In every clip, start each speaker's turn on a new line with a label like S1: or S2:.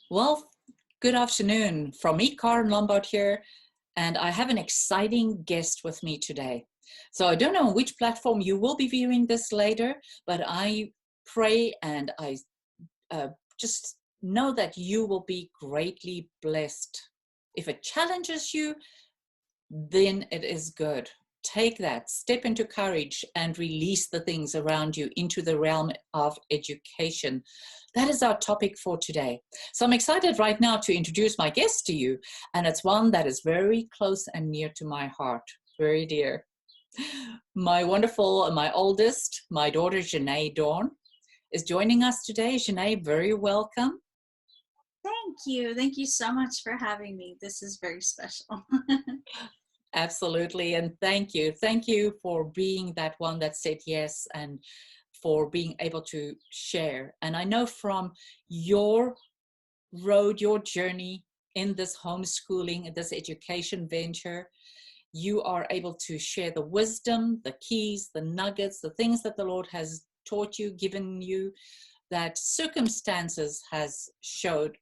S1: Well, good afternoon. From me, Karin Lombard here, and I have an exciting guest with me today. So I don't know on which platform you will be viewing this later, but I pray and I uh, just know that you will be greatly blessed. If it challenges you, then it is good. Take that, step into courage and release the things around you into the realm of education. That is our topic for today. So I'm excited right now to introduce my guest to you, and it's one that is very close and near to my heart, very dear. My wonderful, my oldest, my daughter Genee Dorn is joining us today. Genee, very welcome.
S2: Thank you. Thank you so much for having me. This is very special.
S1: Absolutely. And thank you. Thank you for being that one that said yes and for being able to share. And I know from your road, your journey in this homeschooling, this education venture, you are able to share the wisdom, the keys, the nuggets, the things that the Lord has taught you, given you, that circumstances has showed,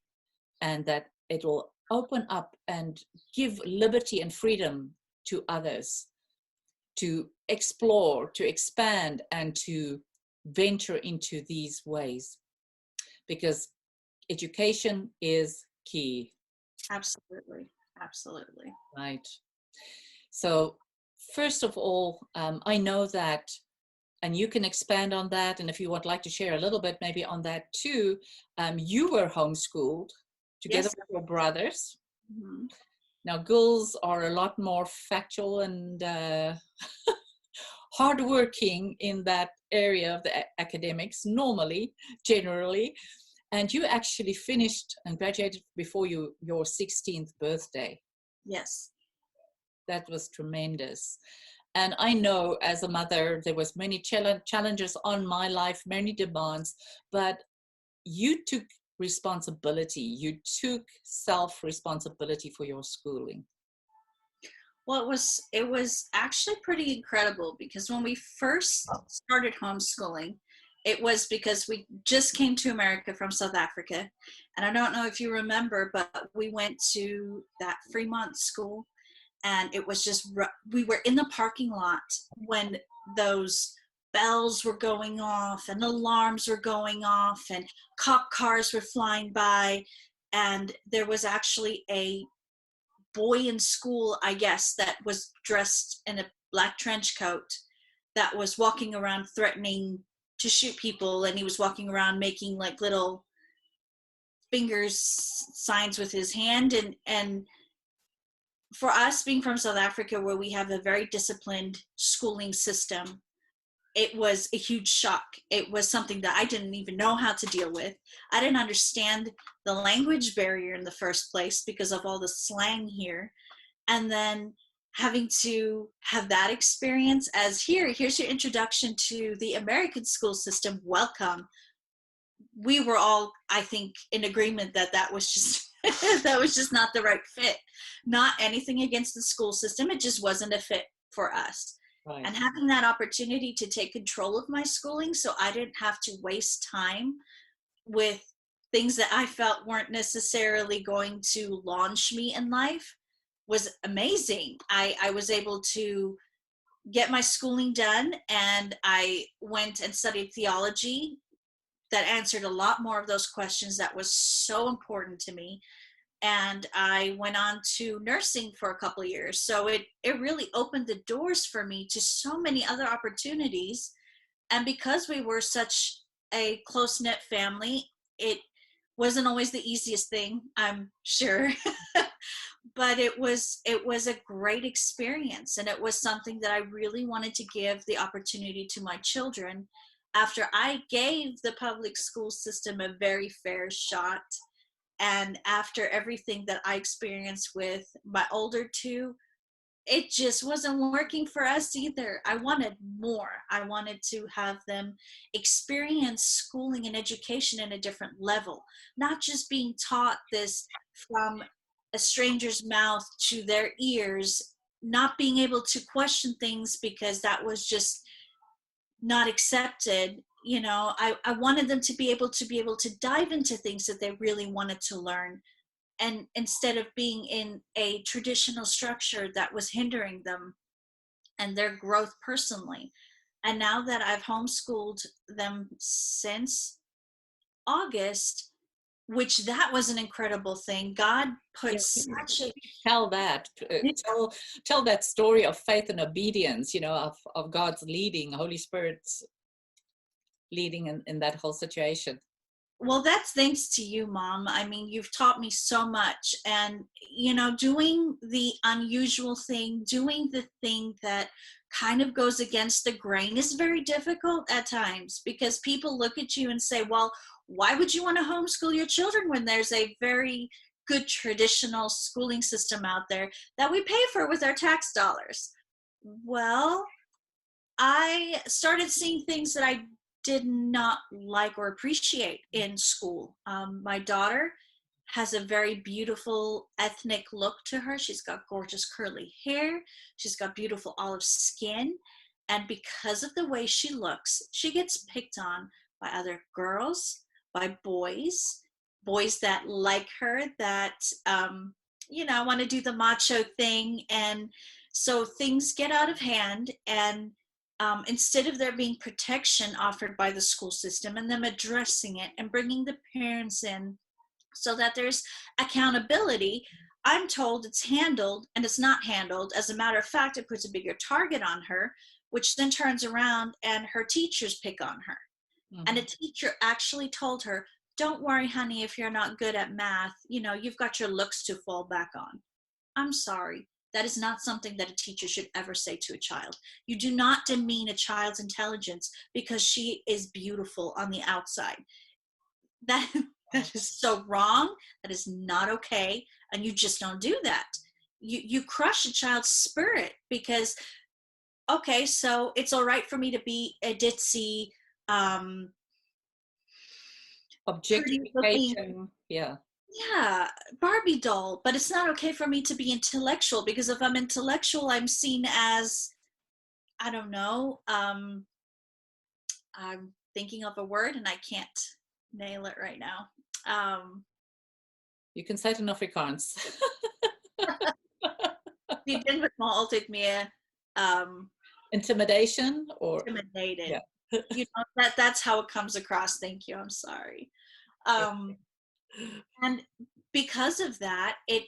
S1: and that it will open up and give liberty and freedom to others to explore, to expand, and to venture into these ways, because education is key.
S2: Absolutely. Absolutely.
S1: Right. So first of all, I know that, and you can expand on that, and if you would like to share a little bit maybe on that too, you were homeschooled together
S2: Yes.
S1: with your brothers.
S2: Mhm.
S1: Now, girls are a lot more factual and hardworking in that area of the academics, normally, generally. And you actually finished and graduated before your 16th birthday.
S2: Yes.
S1: That was tremendous. And I know as a mother, there was many challenges on my life, many demands, but you took responsibility. You took self-responsibility for your schooling.
S2: Well, it was actually pretty incredible because when we first started homeschooling, it was because we just came to America from South Africa. And I don't know if you remember, but we went to that Fremont school, and it was just we were in the parking lot when those bells were going off and alarms were going off and cop cars were flying by, and there was actually a boy in school, I guess, that was dressed in a black trench coat that was walking around threatening to shoot people, and he was walking around making like little fingers signs with his hand. And for us, being from South Africa, where we have a very disciplined schooling system, it was a huge shock. It was something that I didn't even know how to deal with. I didn't understand the language barrier in the first place because of all the slang here. And then having to have that experience as here's your introduction to the American school system, welcome. We were all, I think, in agreement that that was just that was just not the right fit. Not anything against the school system, it just wasn't a fit for us.
S1: Right.
S2: And having that opportunity to take control of my schooling so I didn't have to waste time with things that I felt weren't necessarily going to launch me in life was amazing. I was able to get my schooling done, and I went and studied theology that answered a lot more of those questions that was so important to me. And I went on to nursing for a couple of years. So it really opened the doors for me to so many other opportunities. And because we were such a close-knit family, it wasn't always the easiest thing, I'm sure. But it was a great experience, and it was something that I really wanted to give the opportunity to my children after I gave the public school system a very fair shot, and after everything that I experienced with my older two, it just wasn't working for us either. I wanted more. I wanted to have them experience schooling and education in a different level, not just being taught this from a stranger's mouth to their ears, not being able to question things because that was just not accepted. I wanted them to be able to dive into things that they really wanted to learn, and instead of being in a traditional structure that was hindering them and their growth personally. And now that I've homeschooled them since August, which that was an incredible thing. God put
S1: Yeah,
S2: such a
S1: tell that. Tell that story of faith and obedience. Of God's leading, Holy Spirit's leading in that whole situation.
S2: well, that's thanks to you, Mom. I mean, you've taught me so much. And, doing the unusual thing, doing the thing that kind of goes against the grain is very difficult at times, because people look at you and say, well, why would you want to homeschool your children when there's a very good traditional schooling system out there that we pay for with our tax dollars? Well, I started seeing things that I did not like or appreciate in school. My daughter has a very beautiful ethnic look to her. She's got gorgeous curly hair. She's got beautiful olive skin. And because of the way she looks, she gets picked on by other girls, by boys that like her, that, want to do the macho thing. And so things get out of hand, and instead of there being protection offered by the school system and them addressing it and bringing the parents in so that there's accountability, I'm told it's handled, and it's not handled. As a matter of fact, it puts a bigger target on her, which then turns around and her teachers pick on her. Mm-hmm. And a teacher actually told her, don't worry, honey, if you're not good at math, you've got your looks to fall back on. I'm sorry. That is not something that a teacher should ever say to a child. You do not demean a child's intelligence because she is beautiful on the outside. That is so wrong. That is not okay. And you just don't do that. You crush a child's spirit because, okay, so it's all right for me to be a ditzy,
S1: objectification.
S2: Yeah, Barbie doll, but it's not okay for me to be intellectual, because if I'm intellectual, I'm seen as, I don't know, I'm thinking of a word and I can't nail it right now.
S1: You can say it in Afrikaans.
S2: Die ding wat my altyd meer
S1: intimidation or
S2: intimidated. Yeah. That's how it comes across. Thank you. I'm sorry. And because of that, it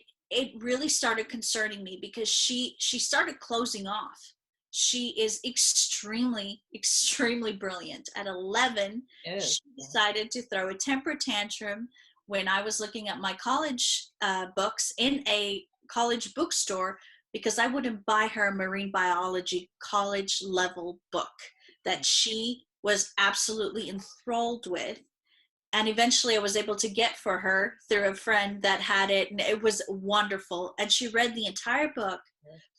S2: really started concerning me, because she started closing off. She is extremely, extremely brilliant. At 11, she decided to throw a temper tantrum when I was looking at my college books in a college bookstore, because I wouldn't buy her a marine biology college level book that she was absolutely enthralled with. And eventually I was able to get for her through a friend that had it, and it was wonderful. And she read the entire book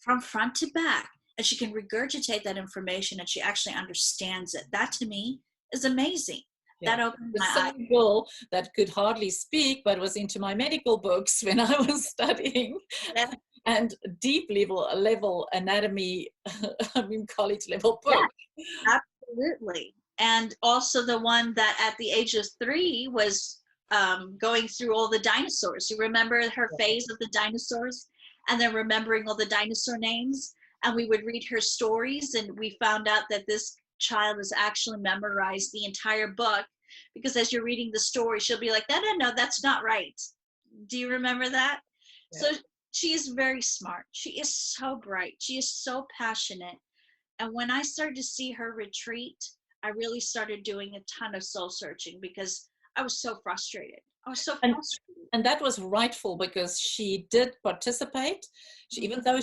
S2: from front to back, and she can regurgitate that information, and she actually understands it. That to me is amazing. Yeah. That opened my eyes.
S1: Some girl that could hardly speak but was into my medical books when I was studying. Yeah. And deep level anatomy, college level book.
S2: Yeah, absolutely. And also the one that at the age of 3 was going through all the dinosaurs. You remember her phase of the dinosaurs, and then remembering all the dinosaur names. And we would read her stories, and we found out that this child has actually memorized the entire book, because as you're reading the story, she'll be like, no, that's not right. Do you remember that? Yeah. So she is very smart. She is so bright. She is so passionate. And when I started to see her retreat, I really started doing a ton of soul searching, because I was so frustrated.
S1: And that was rightful, because she did participate. Even though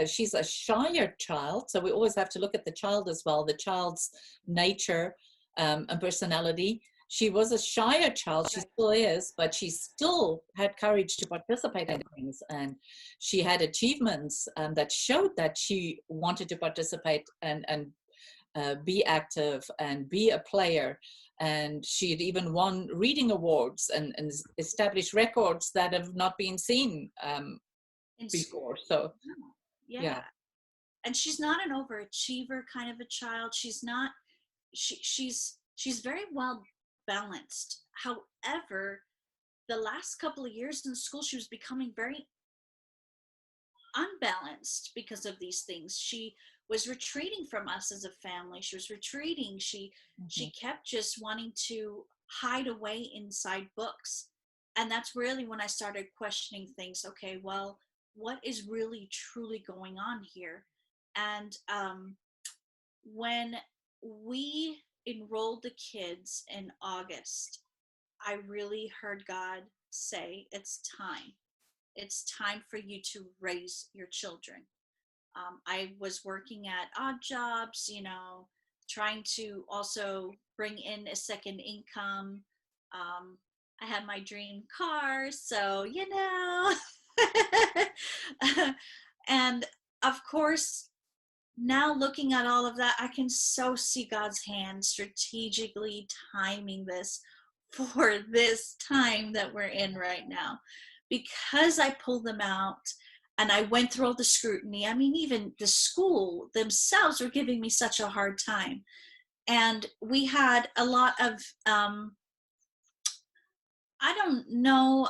S1: she's a shyer child, so we always have to look at the child as well, the child's nature and personality. She was a shyer child, she still is, but she still had courage to participate in things. And she had achievements that showed that she wanted to participate and be active and be a player. And she had even won reading awards and established records that have not been seen before. So, yeah.
S2: And she's not an overachiever kind of a child. She's not, she's she's very well balanced. However, the last couple of years in school, she was becoming very unbalanced because of these things. She was retreating from us as a family. She was retreating. She kept just wanting to hide away inside books. And that's really when I started questioning things. Okay, well, what is really truly going on here? And when we enrolled the kids in August, I really heard God say, it's time. It's time for you to raise your children. I was working at odd jobs, trying to also bring in a second income. I had my dream car, so, and of course, now looking at all of that, I can so see God's hand strategically timing this for this time that we're in right now. Because I pulled them out and I went through all the scrutiny. I mean, even the school themselves were giving me such a hard time. And we had a lot of, I don't know,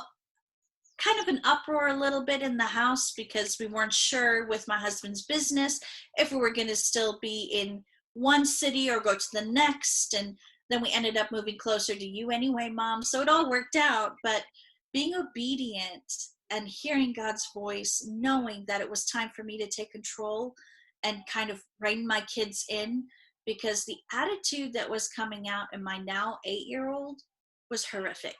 S2: kind of an uproar a little bit in the house because we weren't sure with my husband's business if we were going to still be in one city or go to the next. And then we ended up moving closer to you anyway, Mom. So it all worked out. But being obedient and hearing God's voice, knowing that it was time for me to take control and kind of rein my kids in, because the attitude that was coming out in my now 8-year-old was horrific.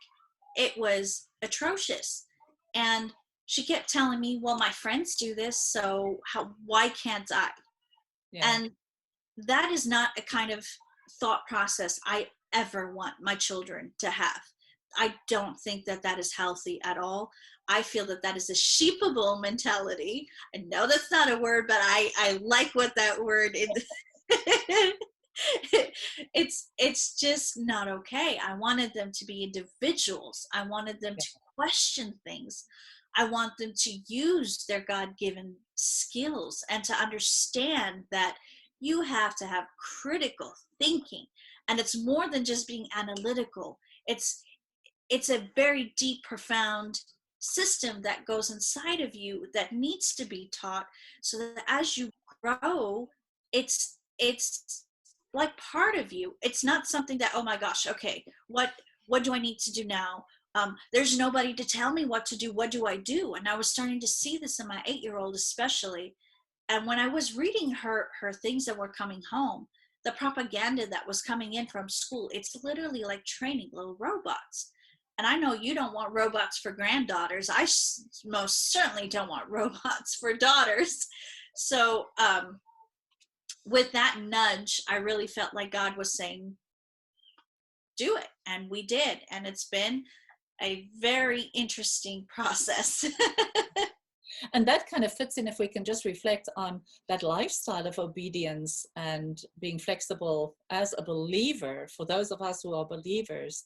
S2: It was atrocious. And she kept telling me, well, my friends do this, so why can't I? Yeah. And that is not a kind of thought process I ever want my children to have. I don't think that that is healthy at all. I feel that that is a sheepable mentality. I know that's not a word, but I like what that word is. It's just not okay. I wanted them to be individuals. I wanted them to question things. I want them to use their God-given skills and to understand that you have to have critical thinking. And it's more than just being analytical. It's a very deep, profound system that goes inside of you that needs to be taught, so that as you grow, it's like part of you. It's not something that, oh my gosh, okay, what do I need to do now? There's nobody to tell me what to do. What do I do? And I was starting to see this in my 8-year-old especially. And when I was reading her things that were coming home, the propaganda that was coming in from school, it's literally like training little robots. And I know you don't want robots for granddaughters. I most certainly don't want robots for daughters. So with that nudge, I really felt like God was saying, do it. And we did. And it's been a very interesting process.
S1: And that kind of fits in, if we can just reflect on that lifestyle of obedience and being flexible as a believer, for those of us who are believers,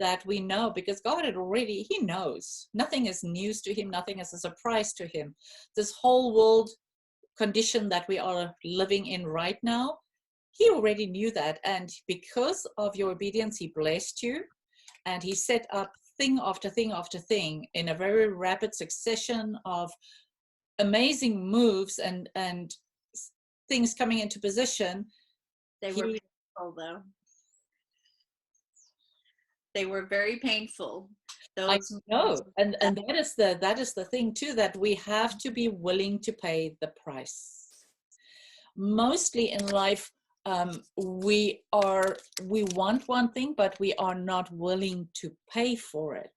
S1: that we know, because God had already, he knows. Nothing is news to him. Nothing is a surprise to him. This whole world condition that we are living in right now, he already knew that. And because of your obedience, he blessed you. And he set up thing after thing after thing in a very rapid succession of amazing moves and things coming into position.
S2: They were painful, though. They were very painful.
S1: Those I know, and that is the thing too, that we have to be willing to pay the price. Mostly in life, we want one thing, but we are not willing to pay for it.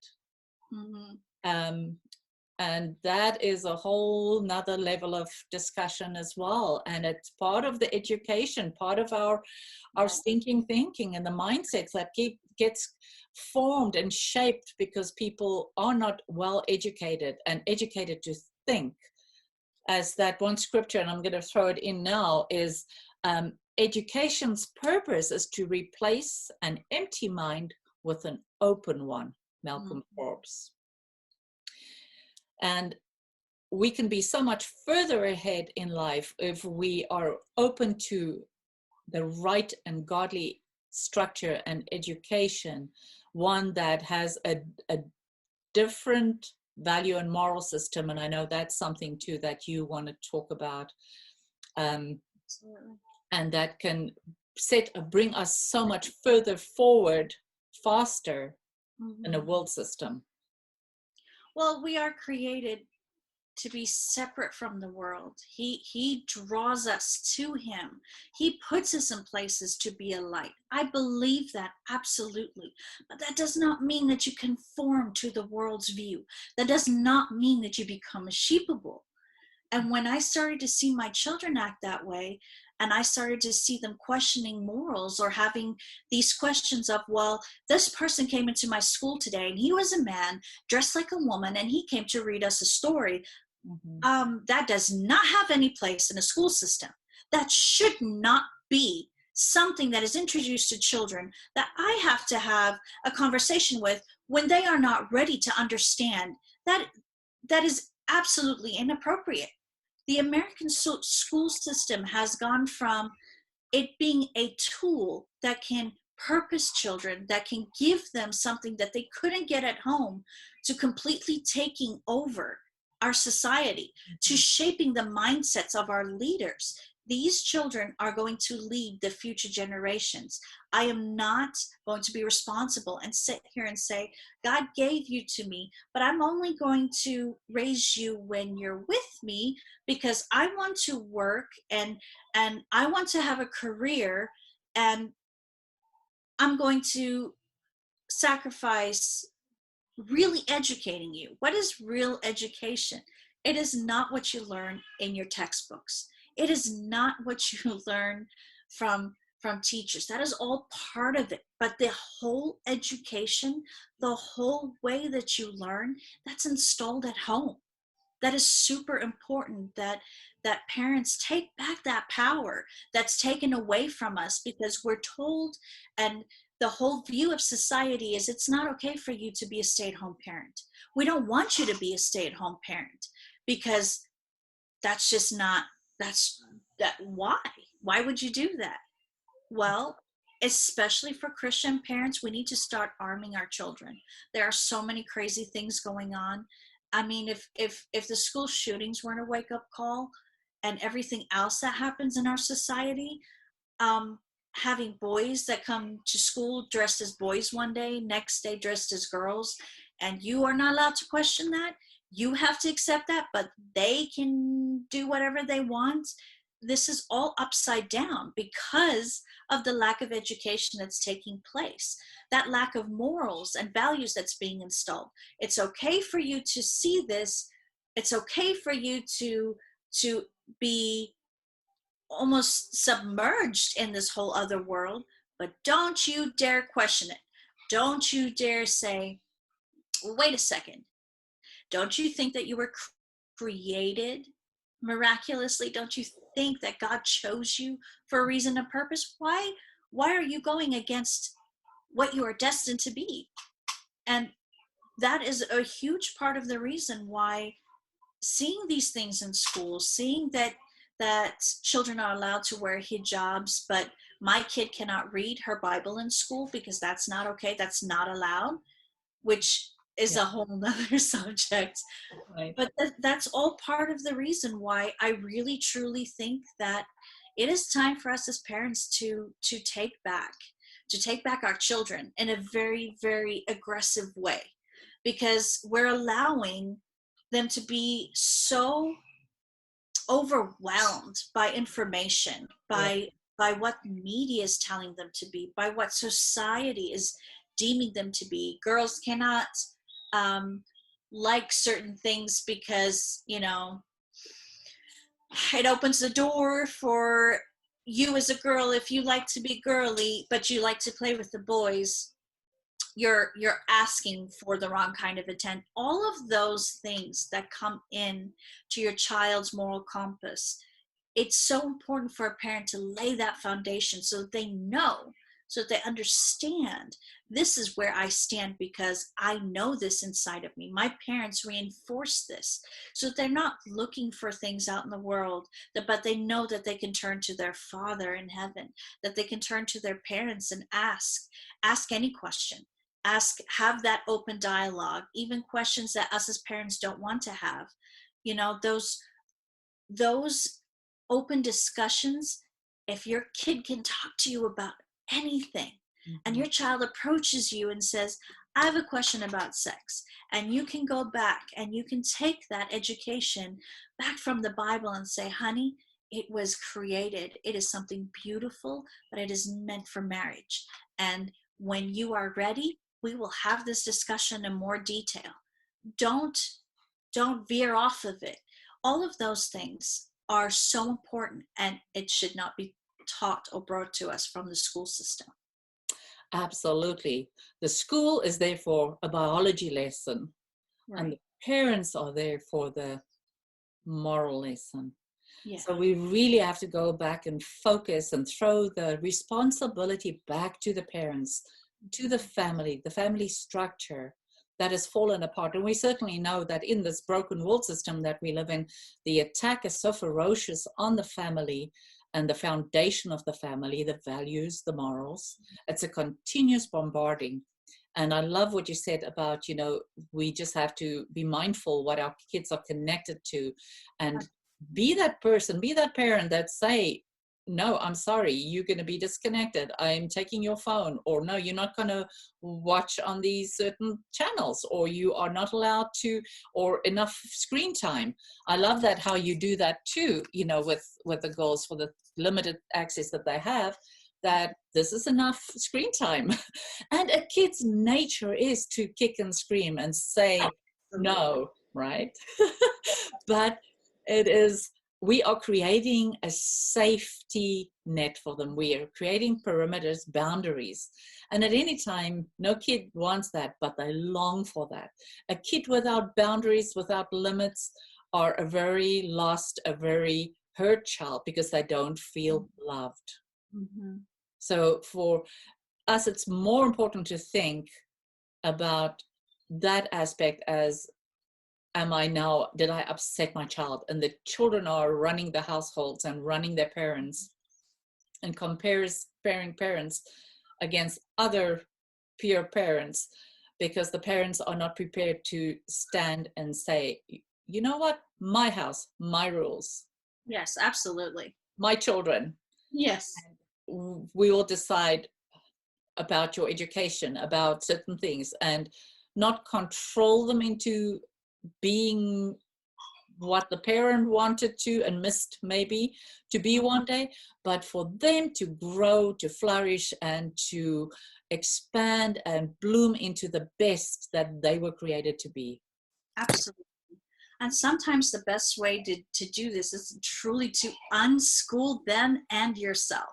S1: Mm-hmm. And that is a whole nother level of discussion as well. And it's part of the education, part of our thinking and the mindsets that gets formed and shaped because people are not well educated and educated to think. As that one scripture, and I'm going to throw it in now, is education's purpose is to replace an empty mind with an open one, Malcolm Forbes. And we can be so much further ahead in life if we are open to the right and godly structure and education, one that has a different value and moral system. And I know that's something too that you want to talk about,
S2: Absolutely.
S1: and that can bring us so much further forward faster in a world system.
S2: Well, we are created to be separate from the world. He draws us to him. He puts us in places to be a light. I believe that absolutely. But that does not mean that you conform to the world's view. That does not mean that you become a sheepable. And when I started to see my children act that way, and I started to see them questioning morals or having these questions of, well, this person came into my school today and he was a man dressed like a woman and he came to read us a story. That does not have any place in a school system. That should not be something that is introduced to children that I have to have a conversation with when they are not ready to understand. That is absolutely inappropriate. The American school system has gone from it being a tool that can purpose children, that can give them something that they couldn't get at home, to completely taking over our society, to shaping the mindsets of our leaders. These children are going to lead the future generations. I am not going to be responsible and sit here and say, God gave you to me, but I'm only going to raise you when you're with me because I want to work and I want to have a career, and I'm going to sacrifice really educating you. What is real education? It is not what you learn in your textbooks. It is not what you learn from teachers. That is all part of it. But the whole education, the whole way that you learn, that's installed at home. That is super important, that parents take back that power that's taken away from us because we're told, and the whole view of society is it's not okay for you to be a stay-at-home parent. We don't want you to be a stay-at-home parent because that's just not, why would you do that? Well, especially for Christian parents, we need to start arming our children. There are so many crazy things going on. I mean, if the school shootings weren't a wake-up call, and everything else that happens in our society, having boys that come to school dressed as boys one day, next day dressed as girls, and you are not allowed to question that. You have to accept that, but they can do whatever they want. This is all upside down because of the lack of education that's taking place, that lack of morals and values that's being installed. It's okay for you to see this. It's okay for you to be almost submerged in this whole other world, but don't you dare question it. Don't you dare say, well, wait a second. Don't you think that you were created miraculously? Don't you think that God chose you for a reason and purpose? Why are you going against what you are destined to be? And that is a huge part of the reason why seeing these things in schools, seeing that children are allowed to wear hijabs, but my kid cannot read her Bible in school because that's not okay, that's not allowed, which is a whole nother subject. Right. But that's all part of the reason why I really truly think that it is time for us as parents to take back our children in a very, very aggressive way, because we're allowing them to be so overwhelmed by information, by what media is telling them to be, by what society is deeming them to be. Girls cannot like certain things because, you know, it opens the door for you as a girl. If you like to be girly but you like to play with the boys, you're asking for the wrong kind of attention. All of those things that come in to your child's moral compass, it's so important for a parent to lay that foundation so that they know, so that they understand this is where I stand because I know this inside of me. My parents reinforced this, so that they're not looking for things out in the world, but they know that they can turn to their Father in heaven, that they can turn to their parents and ask any question, have that open dialogue, even questions that us as parents don't want to have. You know, those open discussions, if your kid can talk to you about anything, and your child approaches you and says, I have a question about sex, and you can go back and you can take that education back from the Bible and say, honey, it was created, it is something beautiful, but it is meant for marriage, and when you are ready, we will have this discussion in more detail. Don't veer off of it. All of those things are so important, and it should not be taught or brought to us from the school system.
S1: Absolutely. The school is there for a biology lesson,
S2: Right.
S1: and the parents are there for the moral lesson.
S2: Yeah.
S1: So we really have to go back and focus and throw the responsibility back to the parents, to the family structure that has fallen apart. And we certainly know that in this broken world system that we live in, the attack is so ferocious on the family and the foundation of the family, the values, the morals. It's a continuous bombarding. And I love what you said about, you know, we just have to be mindful what our kids are connected to, and be that person, be that parent that say, no, I'm sorry, you're going to be disconnected. I'm taking your phone, or no, you're not going to watch on these certain channels, or you are not allowed to, or enough screen time. I love that how you do that too, you know, with the girls for the limited access that they have, that this is enough screen time. And a kid's nature is to kick and scream and say no, right? But it is, we are creating a safety net for them. We are creating perimeters, boundaries. And at any time, no kid wants that, but they long for that. A kid without boundaries, without limits, are a very lost, a very hurt child, because they don't feel loved.
S2: Mm-hmm.
S1: So for us, it's more important to think about that aspect as, did I upset my child? And the children are running the households and running their parents, and comparing parents against other peer parents, because the parents are not prepared to stand and say, you know what, my house, my rules.
S2: Yes, absolutely.
S1: My children.
S2: Yes.
S1: We will decide about your education, about certain things, and not control them into being what the parent wanted to and missed maybe to be one day, but for them to grow, to flourish, and to expand and bloom into the best that they were created to be.
S2: Absolutely. And sometimes the best way to do this is truly to unschool them and yourself,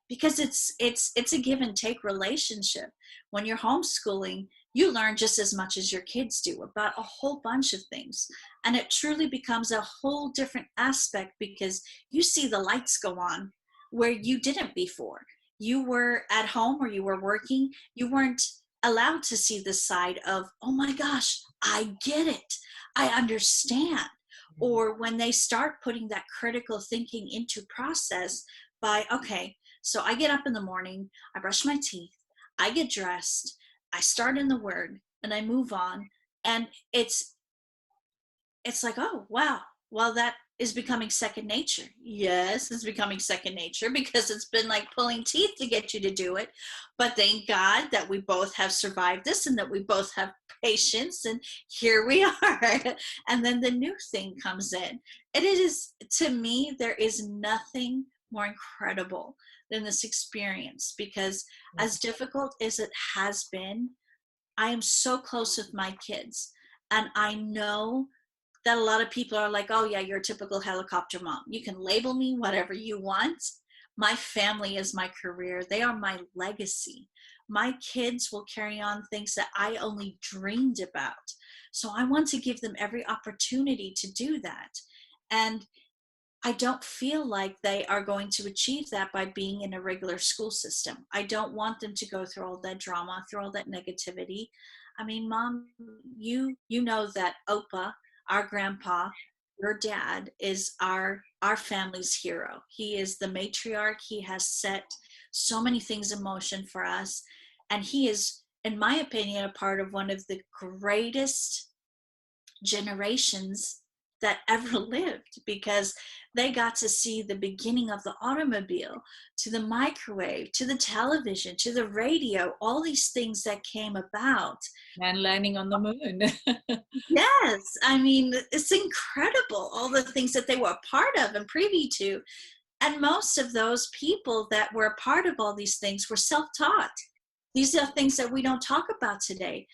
S2: because it's a give and take relationship. When you're homeschooling, you learn just as much as your kids do about a whole bunch of things. And it truly becomes a whole different aspect, because you see the lights go on where you didn't before. You were at home or you were working, you weren't allowed to see the side of, oh my gosh, I get it, I understand. Or when they start putting that critical thinking into process by, okay, so I get up in the morning, I brush my teeth, I get dressed, I start in the Word, and I move on. And it's like, oh, wow, well, that is becoming second nature. Yes, it's becoming second nature, because it's been like pulling teeth to get you to do it. But thank God that we both have survived this, and that we both have patience, and here we are. And then the new thing comes in. And it is, to me, there is nothing more incredible than this experience, because as difficult as it has been, I am so close with my kids. And I know that a lot of people are like, oh yeah, you're a typical helicopter mom. You can label me whatever you want. My family is my career. They are my legacy. My kids will carry on things that I only dreamed about. So I want to give them every opportunity to do that. And I don't feel like they are going to achieve that by being in a regular school system. I don't want them to go through all that drama, through all that negativity. I mean, Mom, you know that Opa, our grandpa, your dad is our family's hero. He is the matriarch. He has set so many things in motion for us, and he is, in my opinion, a part of one of the greatest generations that ever lived, because they got to see the beginning of the automobile, to the microwave, to the television, to the radio, all these things that came about.
S1: And landing on the moon.
S2: Yes, I mean, it's incredible, all the things that they were a part of and privy to. And most of those people that were a part of all these things were self-taught. These are things that we don't talk about today.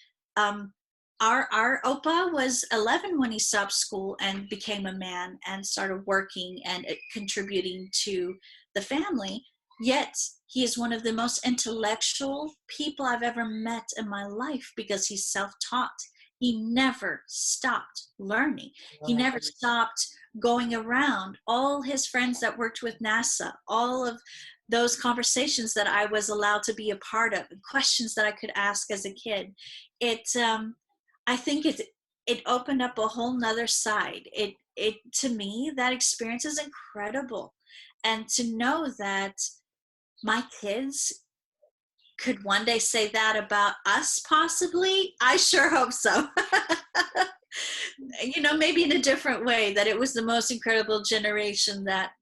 S2: Our Opa was 11 when he stopped school and became a man and started working and contributing to the family. Yet he is one of the most intellectual people I've ever met in my life, because he's self-taught. He never stopped learning. He
S1: Right.
S2: never stopped going around. All his friends that worked with NASA, all of those conversations that I was allowed to be a part of, and questions that I could ask as a kid. I think it opened up a whole nother side. It to me, that experience is incredible. And to know that my kids could one day say that about us, possibly, I sure hope so. You know, maybe in a different way, that it was the most incredible generation that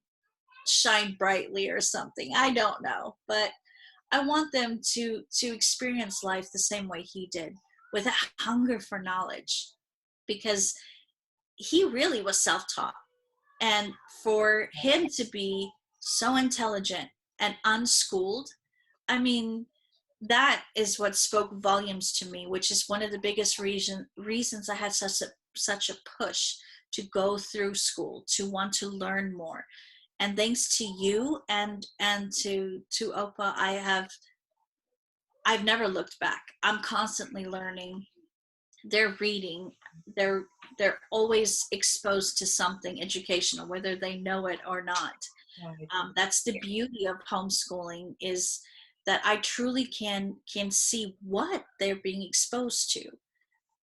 S2: shined brightly or something. I don't know, but I want them to experience life the same way he did, with a hunger for knowledge, because he really was self-taught. And for him to be so intelligent and unschooled, I mean, that is what spoke volumes to me, which is one of the biggest reasons I had such a push to go through school, to want to learn more. And thanks to you and to Opa, I've never looked back. I'm constantly learning. They're reading. They're always exposed to something educational, whether they know it or not.
S1: Right.
S2: That's the beauty of homeschooling, is that I truly can see what they're being exposed to.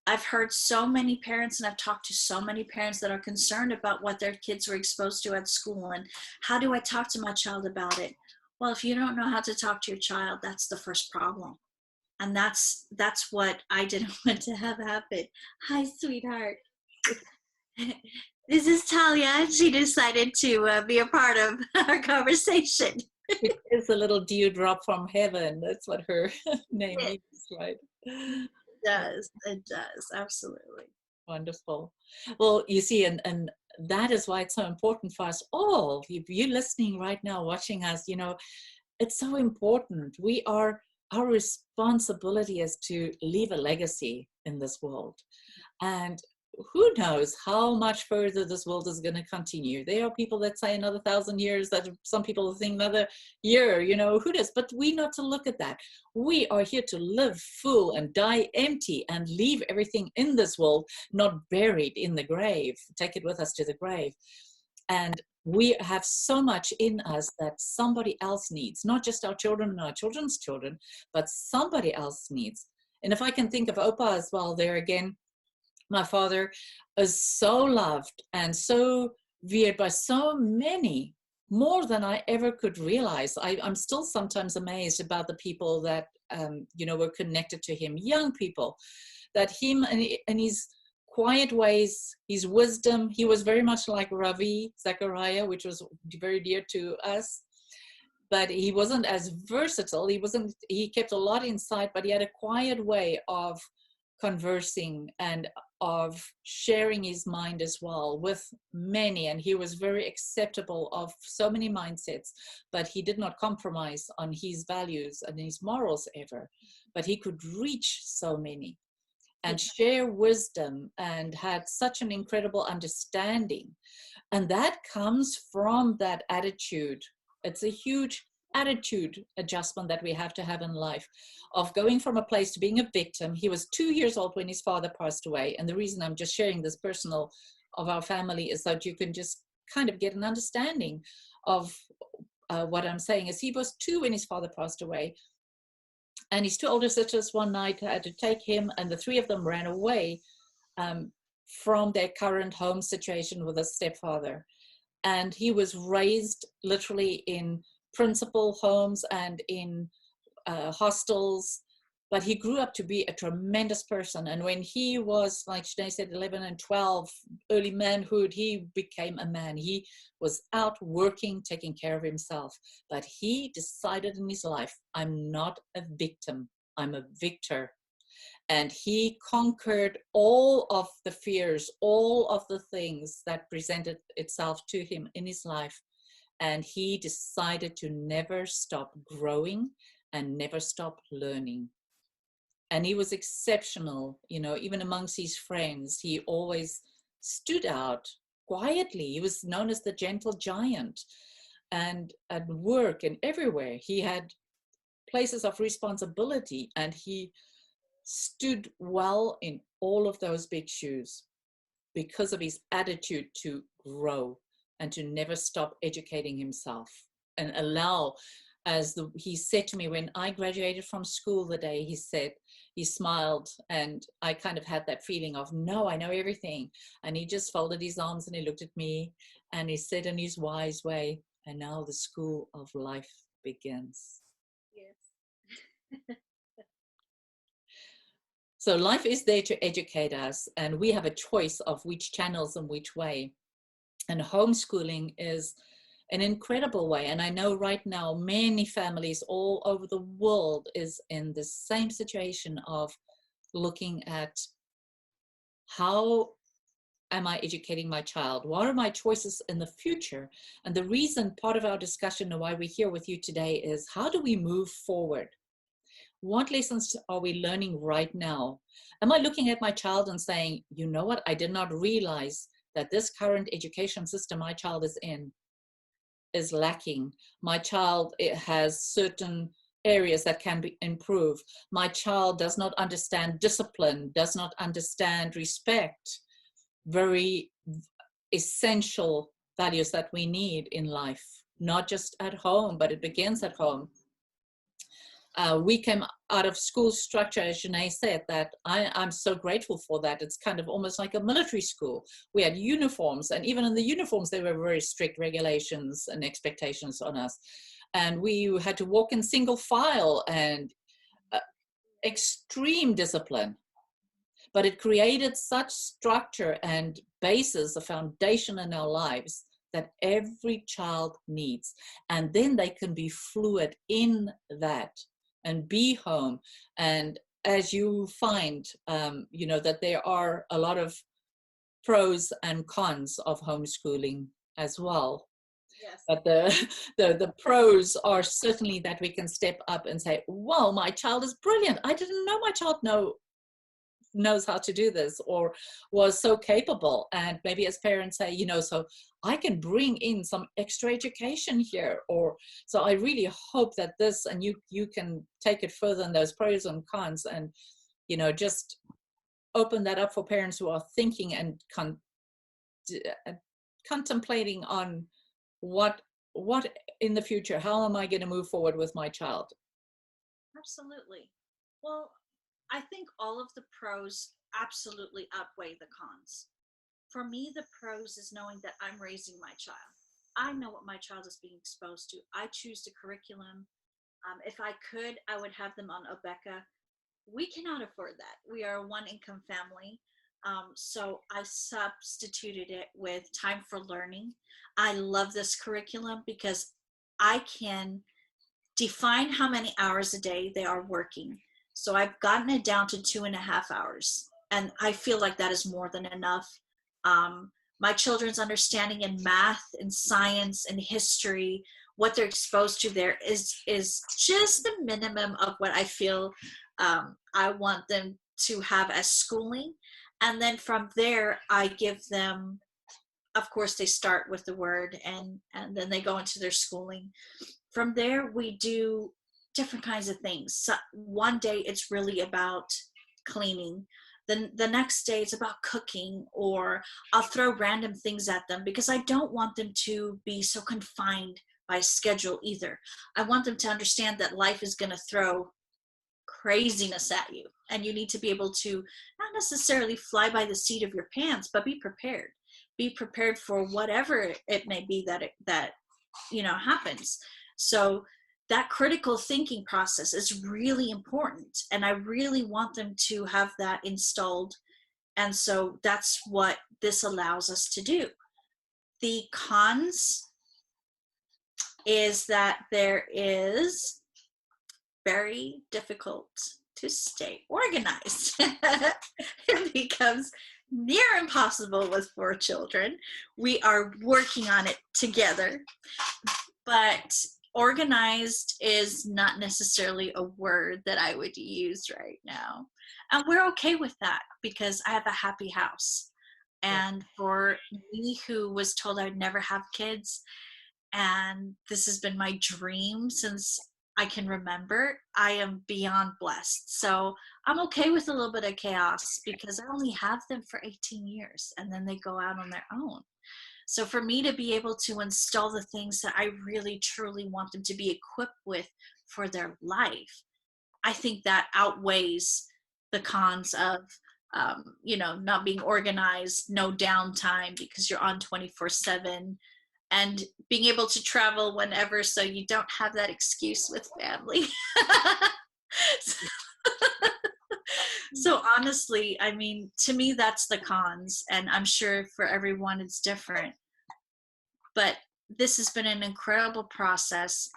S2: I've heard so many parents, and I've talked to so many parents that are concerned about what their kids were exposed to at school, and how do I talk to my child about it? Well, if you don't know how to talk to your child, that's the first problem. And that's what I didn't want to have happen. Hi, sweetheart. This is Talia. She decided to be a part of our conversation.
S1: It is a little dewdrop from heaven. That's what her name
S2: It
S1: means, right?
S2: does. It does. Absolutely.
S1: Wonderful. Well, you see, and that is why it's so important for us all. You listening right now, watching us, you know, it's so important. Our responsibility is to leave a legacy in this world. And who knows how much further this world is going to continue. There are people that say another 1,000 years, that some people think another year, you know, who knows? But we not to look at that. We are here to live full and die empty and leave everything in this world, not buried in the grave. Take it with us to the grave. And we have so much in us that somebody else needs, not just our children and our children's children, but somebody else needs. And if I can think of Opa as well, there again, my father is so loved and so revered by so many, more than I ever could realize. I'm still sometimes amazed about the people that, you know, were connected to him, young people, that him and his quiet ways, his wisdom. He was very much like Ravi Zachariah, which was very dear to us. But he wasn't as versatile. He kept a lot inside, but he had a quiet way of conversing and of sharing his mind as well with many. And he was very acceptable of so many mindsets, but he did not compromise on his values and his morals ever. But he could reach so many and share wisdom, and had such an incredible understanding. And that comes from that attitude. It's a huge attitude adjustment that we have to have in life, of going from a place to being a victim. He was 2 years old when his father passed away. And the reason I'm just sharing this personal of our family is that you can just kind of get an understanding of what I'm saying. Is he was 2 when his father passed away, and his 2 older sisters one night had to take him, and the 3 of them ran away from their current home situation with a stepfather. And he was raised literally in principal homes and in hostels, but he grew up to be a tremendous person. And when he was, like Genee said, 11 and 12, early manhood, he became a man. He was out working, taking care of himself. But he decided in his life, I'm not a victim, I'm a victor. And he conquered all of the fears, all of the things that presented itself to him in his life. And he decided to never stop growing and never stop learning. And he was exceptional, you know, even amongst his friends. He always stood out quietly. He was known as the gentle giant. And at work and everywhere, he had places of responsibility, and he stood well in all of those big shoes because of his attitude to grow and to never stop educating himself and allow, he said to me when I graduated from school the day, he smiled, and I kind of had that feeling of, no, I know everything. And he just folded his arms and he looked at me and he said in his wise way, and now the school of life begins.
S2: Yes.
S1: So life is there to educate us, and we have a choice of which channels and which way. And homeschooling is an incredible way. And I know right now many families all over the world is in the same situation of looking at, how am I educating my child? What are my choices in the future? And the reason, part of our discussion and why we're here with you today, is how do we move forward? What lessons are we learning right now? Am I looking at my child and saying, you know what, I did not realize that this current education system my child is in is lacking. My child, it has certain areas that can be improved. My child does not understand discipline, does not understand respect, very essential values that we need in life, not just at home, but it begins at home. We came out of school structure, as Genee said, that I'm so grateful for that. It's kind of almost like a military school. We had uniforms, and even in the uniforms, there were very strict regulations and expectations on us. And we had to walk in single file and extreme discipline. But it created such structure and basis, a foundation in our lives that every child needs. And then they can be fluid in that and be home. And as you find, you know, that there are a lot of pros and cons of homeschooling as well.
S2: Yes.
S1: But the pros are certainly that we can step up and say, wow, my child is brilliant. I didn't know my child knows how to do this or was so capable. And maybe as parents say, you know, so I can bring in some extra education here, or so I really hope that this, and you can take it further in those pros and cons, and you know, just open that up for parents who are thinking and contemplating on what in the future, how am I going to move forward with my child.
S2: Absolutely. Well, I think all of the pros absolutely outweigh the cons. For me, the pros is knowing that I'm raising my child. I know what my child is being exposed to. I choose the curriculum. If I could, I would have them on Abeka. We cannot afford that. We are a one-income family. So I substituted it with Time for Learning. I love this curriculum because I can define how many hours a day they are working. So I've gotten it down to 2.5 hours. And I feel like that is more than enough. My children's understanding in math and science and history, what they're exposed to there is just the minimum of what I feel I want them to have as schooling. And then from there, I give them, of course, they start with the word and then they go into their schooling. From there, we do different kinds of things. So one day it's really about cleaning. Then the next day it's about cooking, or I'll throw random things at them because I don't want them to be so confined by schedule either. I want them to understand that life is going to throw craziness at you, and you need to be able to not necessarily fly by the seat of your pants, but be prepared for whatever it may be that happens. So that critical thinking process is really important, and I really want them to have that installed. And so that's what this allows us to do. The cons is that there is very difficult to stay organized. It becomes near impossible with 4 children. We are working on it together, but organized is not necessarily a word that I would use right now. And we're okay with that because I have a happy house. And for me, who was told I'd never have kids, and this has been my dream since I can remember, I am beyond blessed. So I'm okay with a little bit of chaos because I only have them for 18 years and then they go out on their own. So for me to be able to install the things that I really truly want them to be equipped with for their life, I think that outweighs the cons of not being organized, no downtime because you're on 24/7, and being able to travel whenever, so you don't have that excuse with family. So honestly, I mean, to me, that's the cons, and I'm sure for everyone it's different. But this has been an incredible process.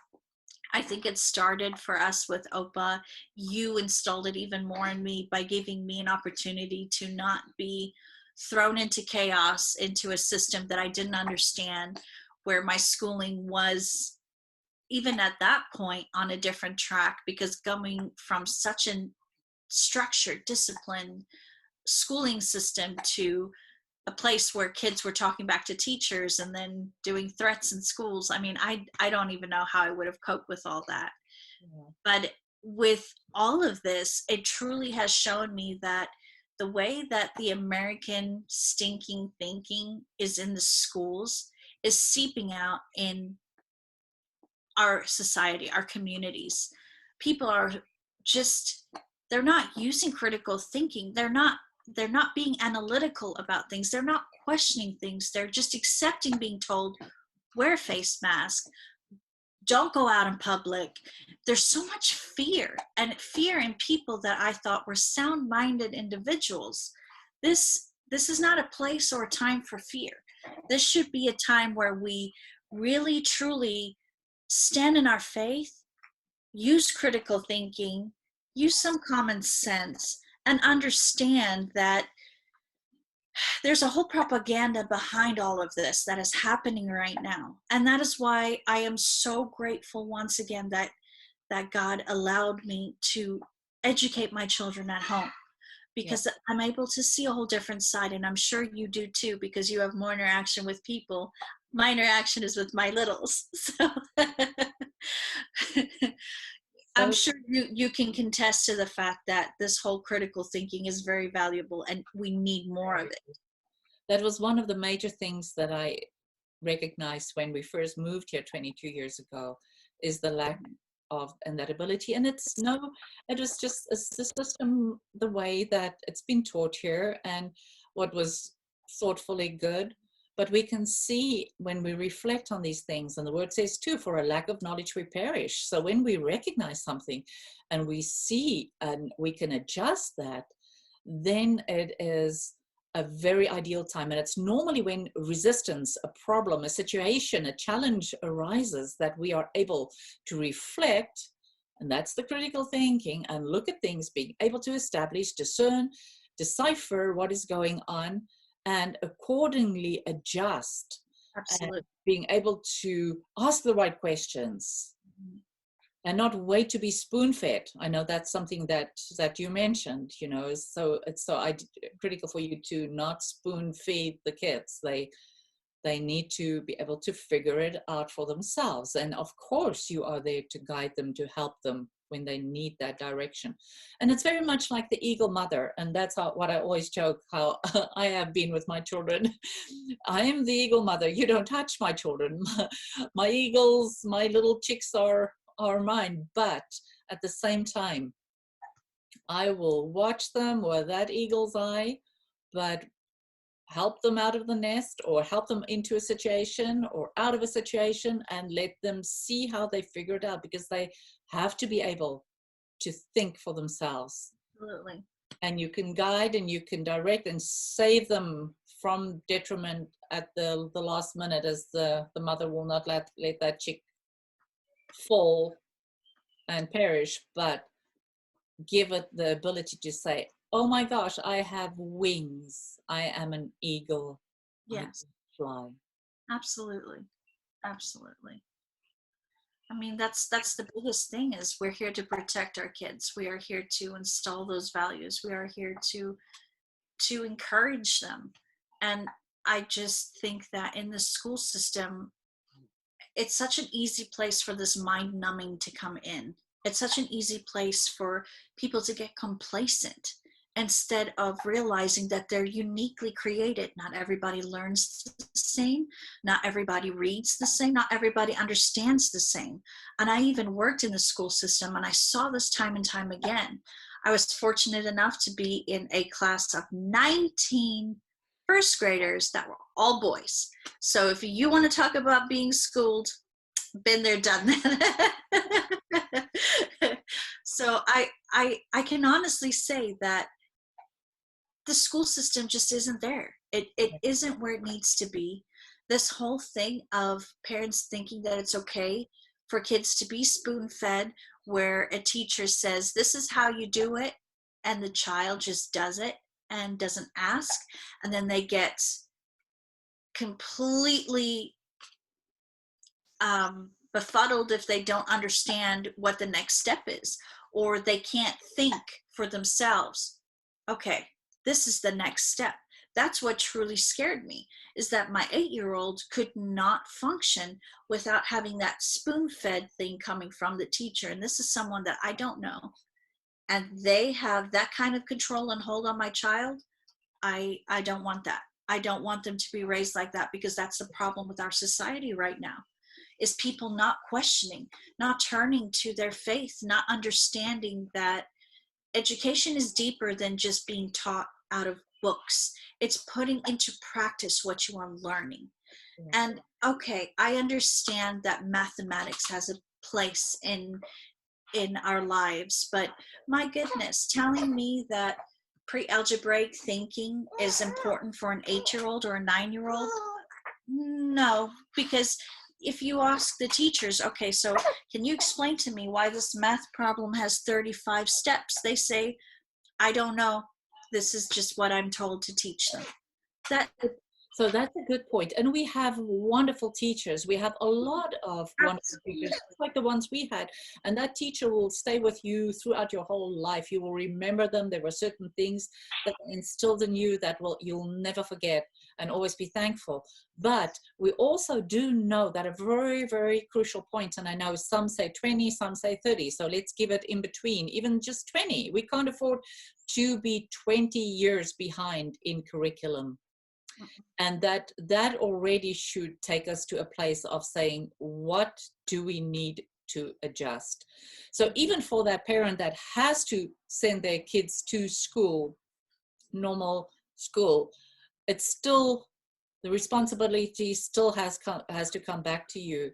S2: I think it started for us with Opa. You installed it even more in me by giving me an opportunity to not be thrown into chaos, into a system that I didn't understand, where my schooling was, even at that point, on a different track, because coming from such a structured, disciplined schooling system to a place where kids were talking back to teachers and then doing threats in schools. I mean, I don't even know how I would have coped with all that. Yeah. But with all of this, it truly has shown me that the way that the American stinking thinking is in the schools is seeping out in our society, our communities. People are just, they're not using critical thinking. They're not being analytical about things. They're not questioning things. They're just accepting being told, wear a face mask, don't go out in public. There's so much fear, and fear in people that I thought were sound-minded individuals. This is not a place or a time for fear. This should be a time where we really, truly stand in our faith, use critical thinking, use some common sense, and understand that there's a whole propaganda behind all of this that is happening right now. And that is why I am so grateful once again that God allowed me to educate my children at home, because I'm able to see a whole different side. And I'm sure you do too, because you have more interaction with people. My interaction is with my littles. So I'm sure you can contest to the fact that this whole critical thinking is very valuable and we need more of it.
S1: That was one of the major things that I recognized when we first moved here 22 years ago, is the lack of and that ability. And it was just the system, the way that it's been taught here and what was thoughtfully good. But we can see when we reflect on these things, and the word says too, for a lack of knowledge we perish. So when we recognize something and we see and we can adjust that, then it is a very ideal time. And it's normally when resistance, a problem, a situation, a challenge arises that we are able to reflect, and that's the critical thinking, and look at things, being able to establish, discern, decipher what is going on, and accordingly adjust.
S2: Absolutely.
S1: And being able to ask the right questions. Mm-hmm. And not wait to be spoon-fed. I know that's something that you mentioned, so it's critical for you to not spoon-feed the kids. They need to be able to figure it out for themselves. And of course, you are there to guide them, to help them when they need that direction. And it's very much like the eagle mother. And that's what I always joke, how I have been with my children. I am the eagle mother. You don't touch my children. My eagles, my little chicks are mine. But at the same time, I will watch them with that eagle's eye, but help them out of the nest or help them into a situation or out of a situation and let them see how they figure it out, because they have to be able to think for themselves.
S2: Absolutely.
S1: And you can guide and you can direct and save them from detriment at the last minute, as the mother will not let that chick fall and perish, but give it the ability to say, oh my gosh, I have wings. I am an eagle.
S2: Yes.
S1: I can fly.
S2: Absolutely. Absolutely. I mean, that's the biggest thing, is we're here to protect our kids. We are here to install those values. We are here to encourage them. And I just think that in the school system, it's such an easy place for this mind numbing to come in. It's such an easy place for people to get complacent instead of realizing that they're uniquely created. Not everybody learns the same. Not everybody reads the same. Not everybody understands the same. And I even worked in the school system, and I saw this time and time again. I was fortunate enough to be in a class of 19 first graders that were all boys. So if you want to talk about being schooled, been there, done that. So I can honestly say that the school system just isn't there. It isn't where it needs to be. This whole thing of parents thinking that it's okay for kids to be spoon-fed, where a teacher says, this is how you do it, and the child just does it and doesn't ask, and then they get completely befuddled if they don't understand what the next step is, or they can't think for themselves. Okay, this is the next step. That's what truly scared me, is that my 8-year-old could not function without having that spoon-fed thing coming from the teacher. And this is someone that I don't know. And they have that kind of control and hold on my child. I don't want that. I don't want them to be raised like that, because that's the problem with our society right now, is people not questioning, not turning to their faith, not understanding that education is deeper than just being taught out of books. It's putting into practice what you are learning. And okay, I understand that mathematics has a place in our lives, but my goodness, telling me that pre-algebraic thinking is important for an 8-year-old or a 9-year-old? No, because if you ask the teachers, okay, so can you explain to me why this math problem has 35 steps? They say, I don't know. This is just what I'm told to teach them.
S1: So that's a good point. And we have wonderful teachers. We have a lot of wonderful teachers, like the ones we had. And that teacher will stay with you throughout your whole life. You will remember them. There were certain things that instilled in you that you'll never forget, and always be thankful. But we also do know that a very, very crucial point, and I know some say 20, some say 30. So let's give it in between, even just 20. We can't afford to be 20 years behind in curriculum. And that already should take us to a place of saying, what do we need to adjust? So even for that parent that has to send their kids to school, normal school, it's still, the responsibility still has to come back to you.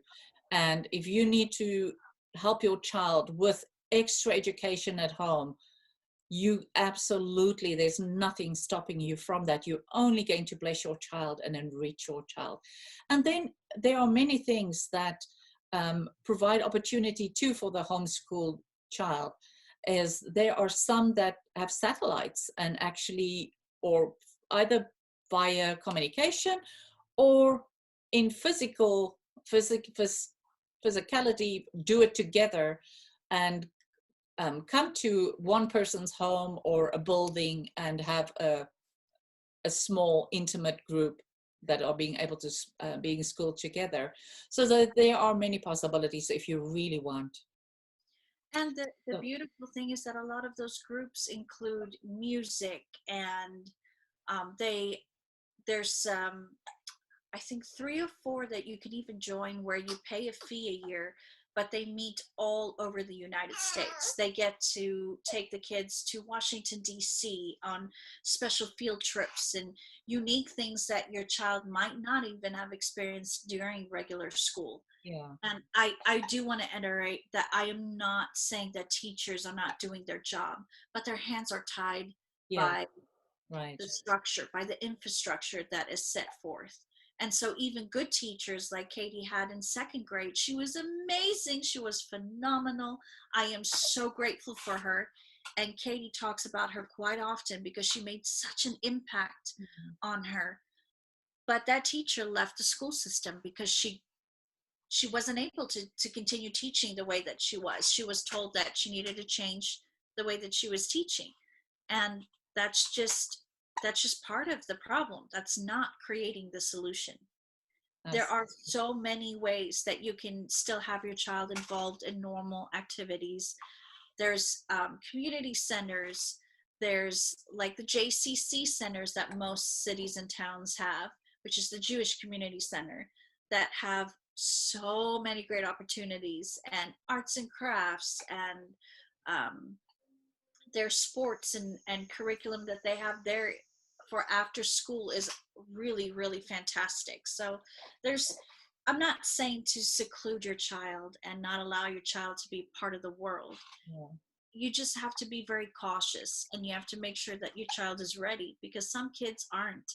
S1: And if you need to help your child with extra education at home, you absolutely, there's nothing stopping you from that. You're only going to bless your child and enrich your child. And then there are many things that provide opportunity too for the homeschool child, as there are some that have satellites and actually, or either via communication or in physicality, do it together and come to one person's home or a building and have a small intimate group that are being able to being schooled together. So that there are many possibilities if you really want.
S2: And the
S1: So
S2: beautiful thing is that a lot of those groups include music, and there's I think 3 or 4 that you can even join where you pay a fee a year, but they meet all over the United States. They get to take the kids to Washington, D.C. on special field trips and unique things that your child might not even have experienced during regular school.
S1: yeah,
S2: And I do want to iterate that I am not saying that teachers are not doing their job, but their hands are tied
S1: yeah,
S2: by
S1: right.
S2: the structure, by the infrastructure that is set forth. And so even good teachers like Katie had in second grade, she was amazing. She was phenomenal. I am so grateful for her. And Katie talks about her quite often because she made such an impact
S1: Mhm.
S2: on her. But that teacher left the school system because she wasn't able to continue teaching the way that she was. She was told that she needed to change the way that she was teaching. And that's just that's just part of the problem. That's not creating the solution. There
S1: That's
S2: are so many ways that you can still have your child involved in normal activities. There's community centers. There's like the JCC centers that most cities and towns have, which is the Jewish Community Center, that have so many great opportunities and arts and crafts, and um, their sports and curriculum that they have there for after school is really, really fantastic. So there's, I'm not saying to seclude your child and not allow your child to be part of the world.
S1: yeah.
S2: You just have to be very cautious, and you have to make sure that your child is ready, because some kids aren't.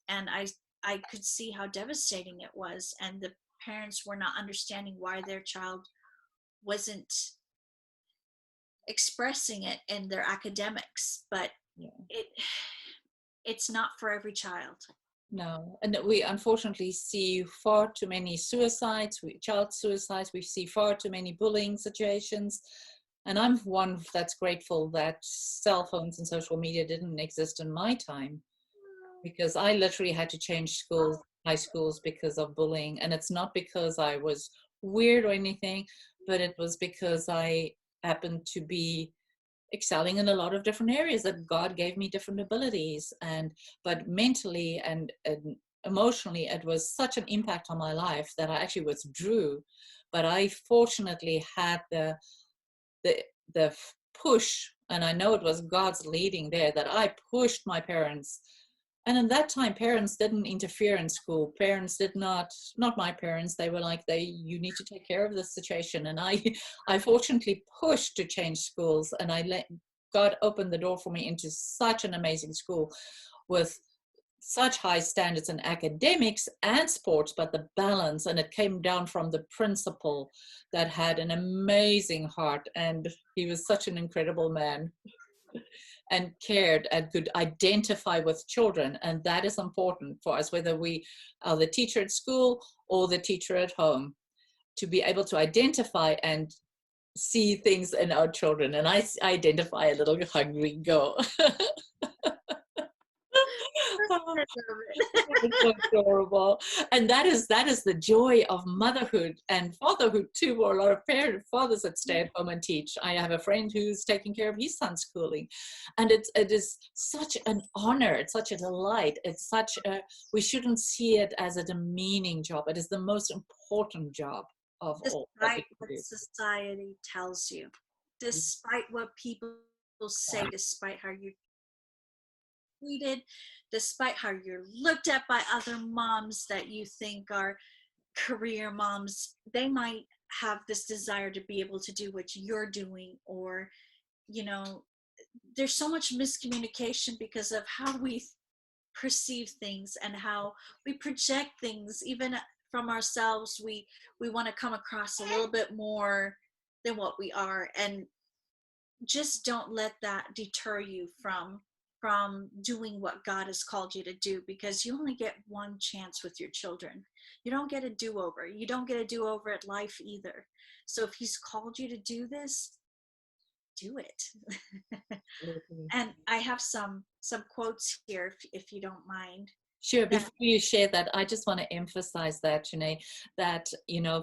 S2: And I could see how devastating it was, and the parents were not understanding why their child wasn't expressing it in their academics. But
S1: Yeah.
S2: it it's not for every child.
S1: No, and we unfortunately see far too many suicides, child suicides. We see far too many bullying situations. And I'm one that's grateful that cell phones and social media didn't exist in my time, because I literally had to change schools, high schools, because of bullying. And it's not because I was weird or anything, but it was because I happened to be excelling in a lot of different areas that God gave me different abilities. And but mentally and emotionally, it was such an impact on my life that I actually withdrew. But I fortunately had the the push, and I know it was God's leading there, that I pushed my parents. And in that time, parents didn't interfere in school. Parents did not my parents. They were like, you need to take care of this situation. And I fortunately pushed to change schools, and I let God open the door for me into such an amazing school with such high standards in academics and sports, but the balance, and it came down from the principal that had an amazing heart, and he was such an incredible man and cared and could identify with children. And that is important for us, whether we are the teacher at school or the teacher at home, to be able to identify and see things in our children. And I identify a little hungry girl. It's so adorable. And that is the joy of motherhood and fatherhood too, for a lot of fathers that stay at home and teach. I have a friend who's taking care of his son's schooling, and it is such an honor. It's such a delight. It's such a, we shouldn't see it as a demeaning job. It is the most important job of all that we
S2: Despite
S1: can
S2: what
S1: do.
S2: society tells you, despite what people say, despite how you're treated, despite how you're looked at by other moms that you think are career moms, they might have this desire to be able to do what you're doing. Or, you know, there's so much miscommunication because of how we perceive things and how we project things. Even from ourselves, we want to come across a little bit more than what we are. And just don't let that deter you from doing what God has called you to do, because you only get one chance with your children. You don't get a do-over. You don't get a do-over at life either. So if he's called you to do this, do it.
S1: Absolutely.
S2: And I have some quotes here, if you don't mind.
S1: Sure.
S2: Yeah.
S1: Before you share that, I just want to emphasize that, Genee, that,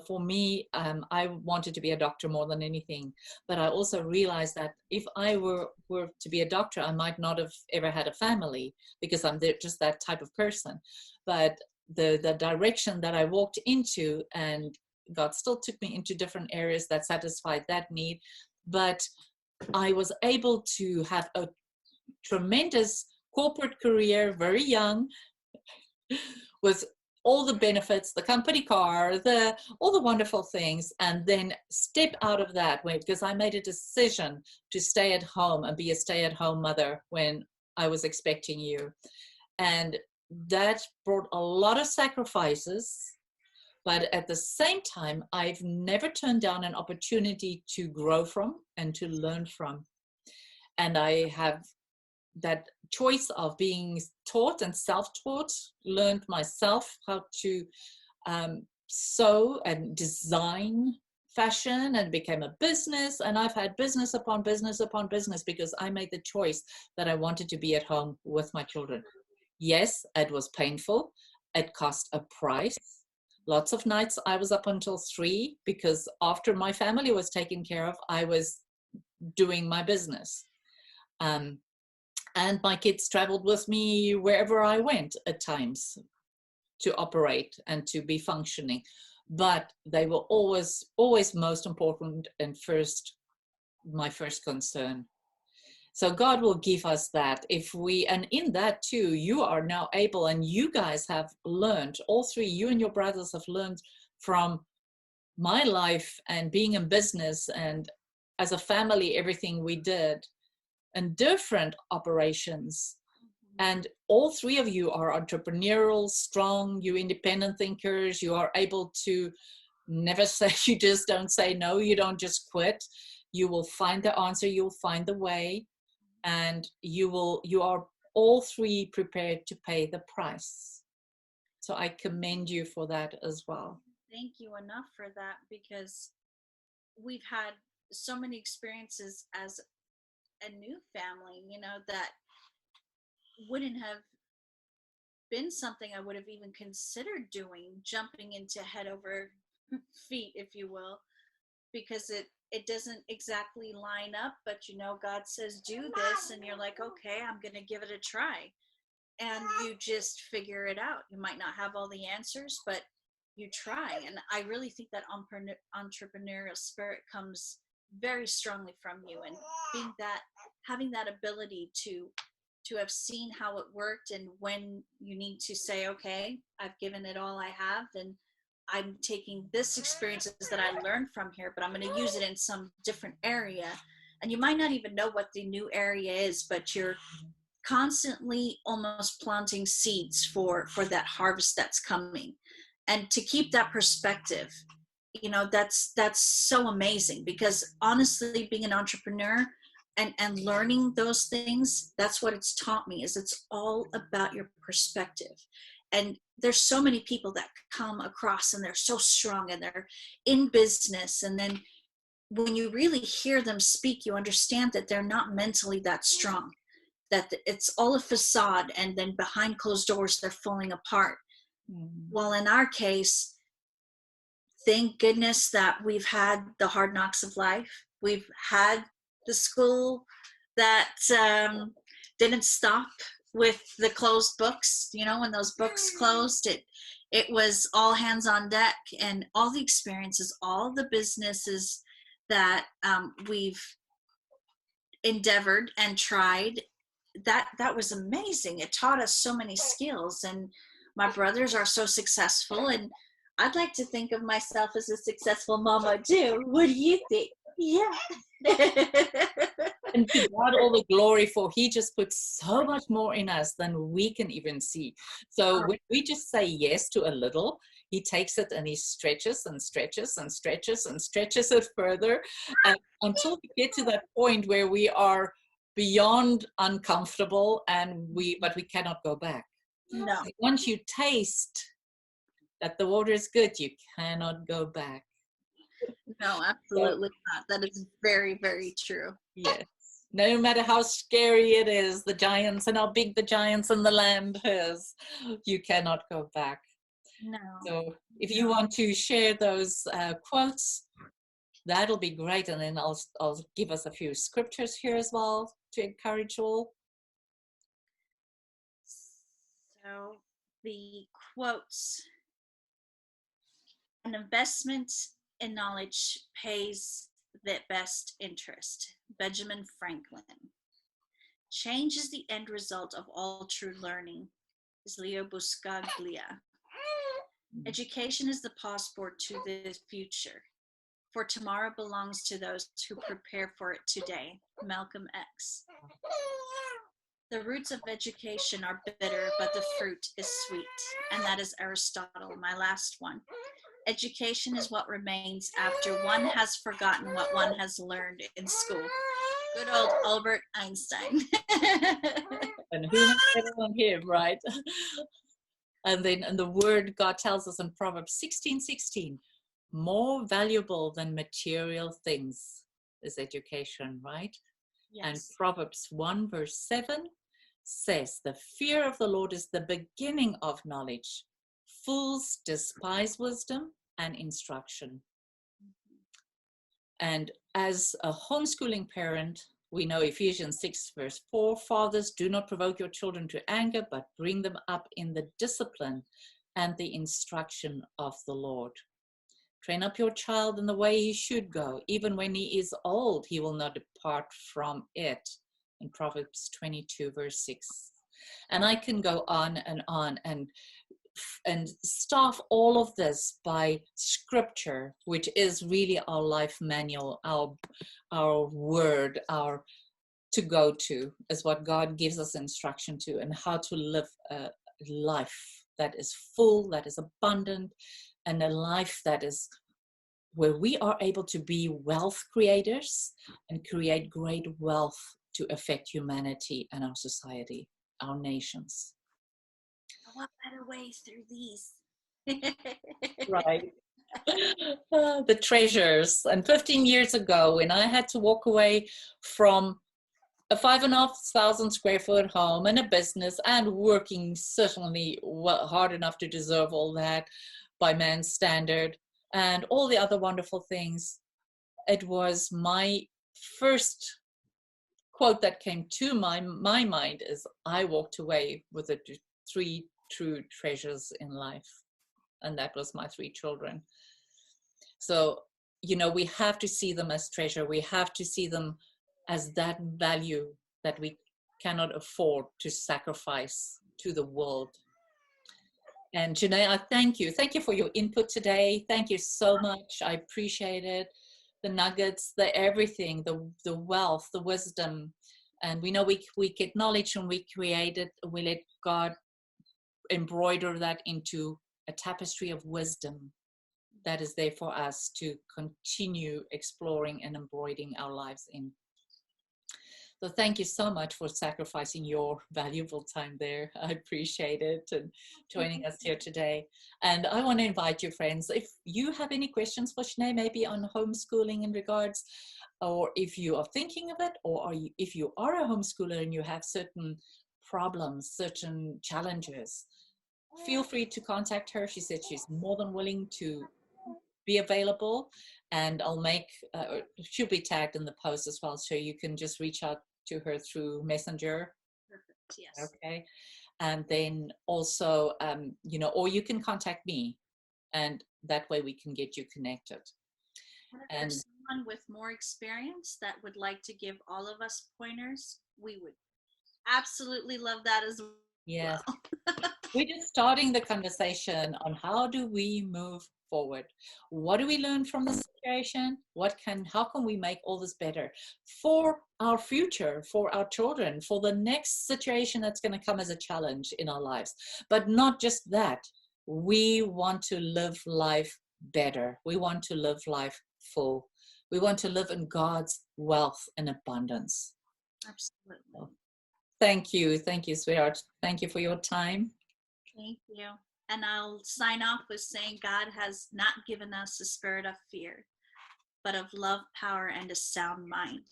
S1: for me, I wanted to be a doctor more than anything. But I also realized that if I were to be a doctor, I might not have ever had a family because I'm just that type of person. But the direction that I walked into, and God still took me into different areas that satisfied that need. But I was able to have a tremendous corporate career very young, with all the benefits, the company car, all the wonderful things, and then step out of that way, because I made a decision to stay at home and be a stay-at-home mother when I was expecting you. And that brought a lot of sacrifices, but at the same time, I've never turned down an opportunity to grow from and to learn from. And I have that choice of being taught and self-taught, learned myself how to sew and design fashion, and became a business. And I've had business upon business upon business because I made the choice that I wanted to be at home with my children. Yes, it was painful. It cost a price. Lots of nights I was up until 3 because after my family was taken care of, I was doing my business. And my kids traveled with me wherever I went at times to operate and to be functioning. But they were always, always most important and my first concern. So God will give us that if we, and in that too, you are now able, and you guys have learned, all three, you and your brothers have learned from my life and being in business and as a family, everything we did, and different operations. And all three of you are entrepreneurial, strong, you independent thinkers. You are able to never say, you just don't say no, you don't just quit. You will find the answer, you'll find the way, and you are all three prepared to pay the price. So I commend you for that as well.
S2: Thank you enough for that, because we've had so many experiences as a new family, that wouldn't have been something I would have even considered doing, jumping into head over feet, if you will, because it doesn't exactly line up, but God says do this, and you're like, okay, I'm gonna give it a try, and you just figure it out. You might not have all the answers, but you try. And I really think that entrepreneurial spirit comes very strongly from you, and having that ability to have seen how it worked, and when you need to say, okay, I've given it all I have, and I'm taking this experiences that I learned from here, but I'm going to use it in some different area. And you might not even know what the new area is, but you're constantly almost planting seeds for that harvest that's coming. And to keep that perspective, that's so amazing, because honestly, being an entrepreneur and learning those things, that's what it's taught me, is it's all about your perspective. And there's so many people that come across and they're so strong and they're in business, and then when you really hear them speak, you understand that they're not mentally that strong, that it's all a facade, and then behind closed doors they're falling apart. Well, in our case, thank goodness that we've had the hard knocks of life. We've had the school that didn't stop with the closed books. When those books closed, it was all hands on deck, and all the experiences, all the businesses that we've endeavored and tried, that was amazing. It taught us so many skills, and my brothers are so successful, and I'd like to think of myself as a successful mama too. What do you think? Yeah.
S1: And to God all the glory, for he just puts so much more in us than we can even see. So when we just say yes to a little, he takes it and he stretches and stretches and stretches and stretches it further, until we get to that point where we are beyond uncomfortable, but we cannot go back.
S2: No.
S1: Once you taste that the water is good, you cannot go back.
S2: No, absolutely not. That is very, very true.
S1: Yes. No matter how scary it is, the giants and how big the giants and the land is, you cannot go back.
S2: No.
S1: So if you
S2: No.
S1: want to share those quotes, that'll be great. And then I'll give us a few scriptures here as well to encourage all.
S2: So the quotes: an investment in knowledge pays the best interest. Benjamin Franklin. Change is the end result of all true learning. Is Leo Buscaglia. Education is the passport to the future, for tomorrow belongs to those who prepare for it today. Malcolm X. The roots of education are bitter, but the fruit is sweet. And that is Aristotle, my last one. Education is what remains after one has forgotten what one has learned in school. Good old Albert Einstein.
S1: And who knows better than him, right? And then and the word God tells us in Proverbs 16:16, more valuable than material things is education, right?
S2: Yes.
S1: And Proverbs 1 verse 7 says, the fear of the Lord is the beginning of knowledge. Fools despise wisdom and instruction. And as a homeschooling parent, we know Ephesians 6 verse 4, fathers, do not provoke your children to anger, but bring them up in the discipline and the instruction of the Lord. Train up your child in the way he should go. Even when he is old, he will not depart from it. In Proverbs 22 verse 6. And I can go on and staff all of this by scripture, which is really our life manual, our word, our to go to, is what God gives us instruction to, and how to live a life that is full, that is abundant, and a life that is where we are able to be wealth creators and create great wealth to affect humanity and our society, our nations.
S2: What better way through these?
S1: Right. The treasures. And 15 years ago, when I had to walk away from a 5,500 square foot home and a business and working certainly hard enough to deserve all that by man's standard and all the other wonderful things, it was my first quote that came to my mind is, I walked away with the 3 true treasures in life. And that was my 3 children. So, you know, we have to see them as treasure. We have to see them as that value that we cannot afford to sacrifice to the world. And Genee, I thank you. Thank you for your input today. Thank you so much. I appreciate it. The nuggets, the everything, the wealth, the wisdom. And we know we get knowledge and we create it. We let God embroider that into a tapestry of wisdom that is there for us to continue exploring and embroidering our lives in. So thank you so much for sacrificing your valuable time there. I appreciate it, and joining us here today. And I want to invite you, friends, if you have any questions for Genee, maybe on homeschooling in regards, or if you are thinking of it, or if you are a homeschooler and you have certain problems, certain challenges, feel free to contact her. She said she's more than willing to be available, and I'll make, she'll be tagged in the post as well, so you can just reach out to her through Messenger.
S2: Perfect, yes.
S1: Okay. And then also, you know, or you can contact me, and that way we can get you connected.
S2: And if there's someone with more experience that would like to give all of us pointers, we would absolutely love that as well.
S1: Yes. We're just starting the conversation on how do we move forward? What do we learn from the situation? How can we make all this better for our future, for our children, for the next situation that's going to come as a challenge in our lives? But not just that. We want to live life better. We want to live life full. We want to live in God's wealth and abundance.
S2: Absolutely.
S1: So, thank you, sweetheart. Thank you for your time.
S2: Thank you. And I'll sign off with saying God has not given us a spirit of fear, but of love, power, and a sound mind.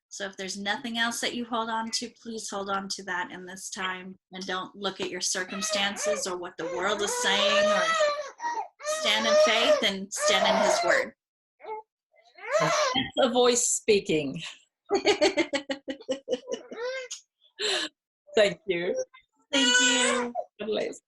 S2: So if there's nothing else that you hold on to, please hold on to that in this time, and don't look at your circumstances or what the world is saying, or stand in faith and stand in his word.
S1: That's a voice speaking. Thank you.
S2: Thank you.
S1: God bless.